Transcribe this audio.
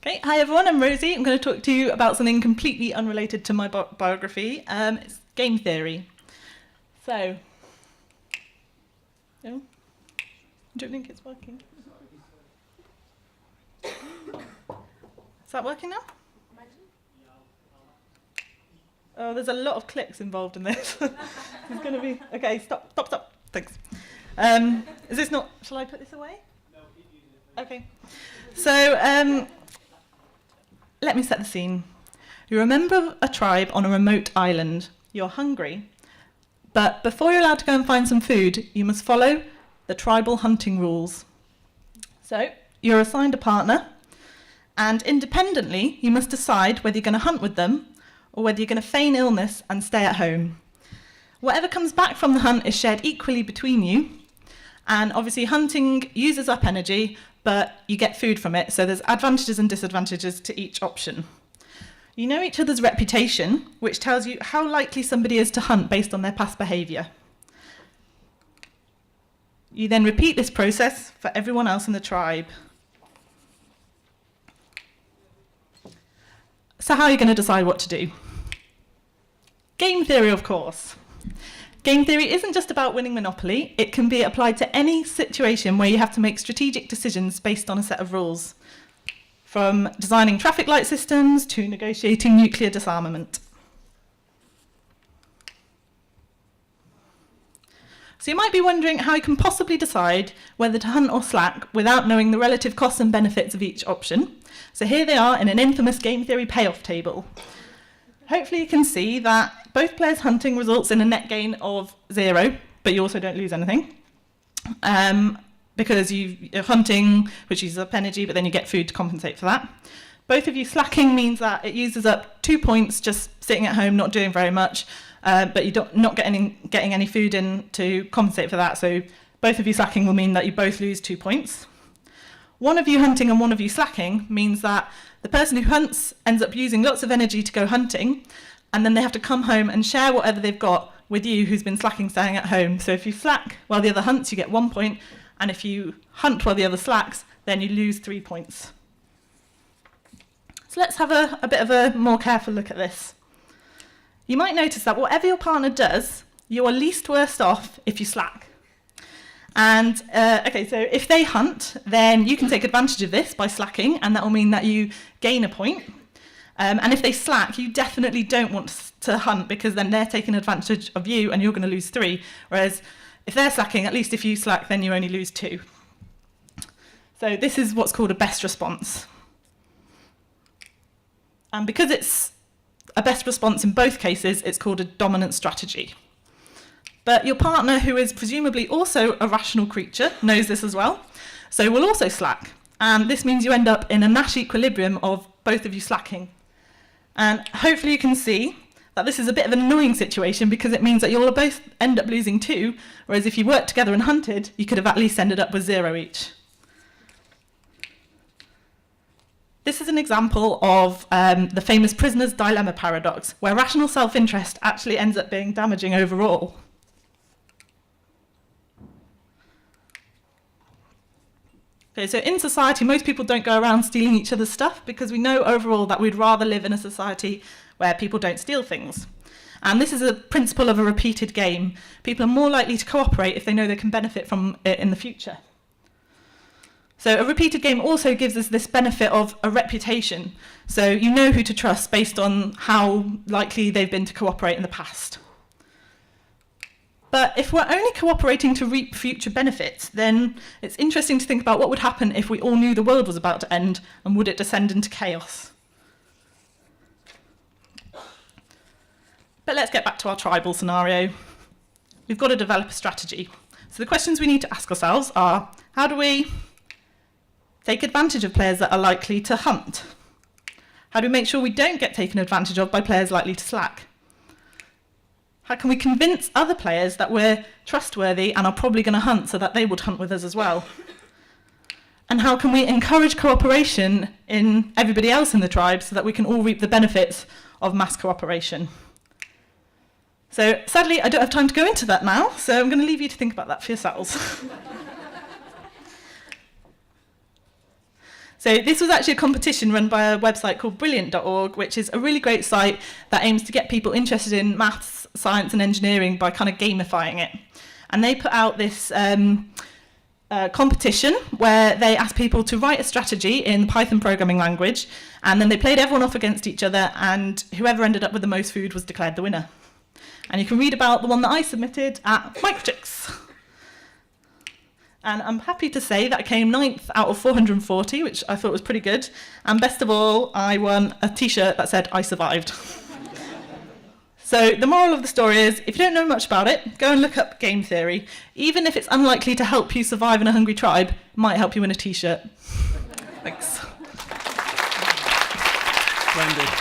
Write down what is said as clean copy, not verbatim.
Okay, hi everyone, I'm Rosie. I'm going to talk to you about something completely unrelated to my biography. It's game theory. So, no? I don't think it's working. Is that working now? Oh, there's a lot of clicks involved in this. It's going to be... Okay, stop. Thanks. Is this not... Shall I put this away? No, keep using it. Okay. So, let me set the scene. You remember a tribe on a remote island. You're hungry. But before you're allowed to go and find some food, you must follow the tribal hunting rules. So, you're assigned a partner, and independently, you must decide whether you're going to hunt with them or whether you're going to feign illness and stay at home. Whatever comes back from the hunt is shared equally between you, and obviously hunting uses up energy, but you get food from it, so there's advantages and disadvantages to each option. You know each other's reputation, which tells you how likely somebody is to hunt based on their past behaviour. You then repeat this process for everyone else in the tribe. So how are you going to decide what to do? Game theory, of course. Game theory isn't just about winning Monopoly. It can be applied to any situation where you have to make strategic decisions based on a set of rules, from designing traffic light systems to negotiating nuclear disarmament. So you might be wondering how you can possibly decide whether to hunt or slack without knowing the relative costs and benefits of each option. So here they are in an infamous game theory payoff table. Hopefully you can see that both players hunting results in a net gain of 0, but you also don't lose anything. Because you're hunting, which uses up energy, but then you get food to compensate for that. Both of you slacking means that it uses up 2 points just sitting at home, not doing very much, but you're not getting any food in to compensate for that. So both of you slacking will mean that you both lose 2 points. One of you hunting and one of you slacking means that the person who hunts ends up using lots of energy to go hunting, and then they have to come home and share whatever they've got with you who's been slacking staying at home. So if you slack while the other hunts, you get 1 point, and if you hunt while the other slacks, then you lose 3 points. So let's have a bit of a more careful look at this. You might notice that whatever your partner does, you are least worst off if you slack. And okay, so if they hunt, then you can take advantage of this by slacking, and that will mean that you gain a point. And if they slack, you definitely don't want to hunt, because then they're taking advantage of you and you're going to lose 3. Whereas if they're slacking, at least if you slack, then you only lose 2. So this is what's called a best response. And because it's a best response in both cases, it's called a dominant strategy. But your partner, who is presumably also a rational creature, knows this as well, so will also slack. And this means you end up in a Nash equilibrium of both of you slacking. And hopefully you can see that this is a bit of an annoying situation, because it means that you'll both end up losing 2, whereas if you worked together and hunted, you could have at least ended up with 0 each. This is an example of the famous prisoner's dilemma paradox, where rational self-interest actually ends up being damaging overall. Okay, so in society, most people don't go around stealing each other's stuff, because we know overall that we'd rather live in a society where people don't steal things. And this is a principle of a repeated game. People are more likely to cooperate if they know they can benefit from it in the future. So a repeated game also gives us this benefit of a reputation. So you know who to trust based on how likely they've been to cooperate in the past. But if we're only cooperating to reap future benefits, then it's interesting to think about what would happen if we all knew the world was about to end, and would it descend into chaos? But let's get back to our tribal scenario. We've got to develop a strategy. So the questions we need to ask ourselves are, how do we take advantage of players that are likely to hunt? How do we make sure we don't get taken advantage of by players likely to slack? How can we convince other players that we're trustworthy and are probably going to hunt, so that they would hunt with us as well? And how can we encourage cooperation in everybody else in the tribe so that we can all reap the benefits of mass cooperation? So sadly, I don't have time to go into that now, so I'm going to leave you to think about that for yourselves. So this was actually a competition run by a website called brilliant.org, which is a really great site that aims to get people interested in maths, science and engineering by kind of gamifying it. And they put out this competition where they asked people to write a strategy in the Python programming language, and then they played everyone off against each other, and whoever ended up with the most food was declared the winner. And you can read about the one that I submitted at Microchicks. And I'm happy to say that I came 9th out of 440, which I thought was pretty good. And best of all, I won a t-shirt that said, "I survived." So the moral of the story is, if you don't know much about it, go and look up game theory. Even if it's unlikely to help you survive in a hungry tribe, it might help you win a t-shirt. Thanks. Splendid.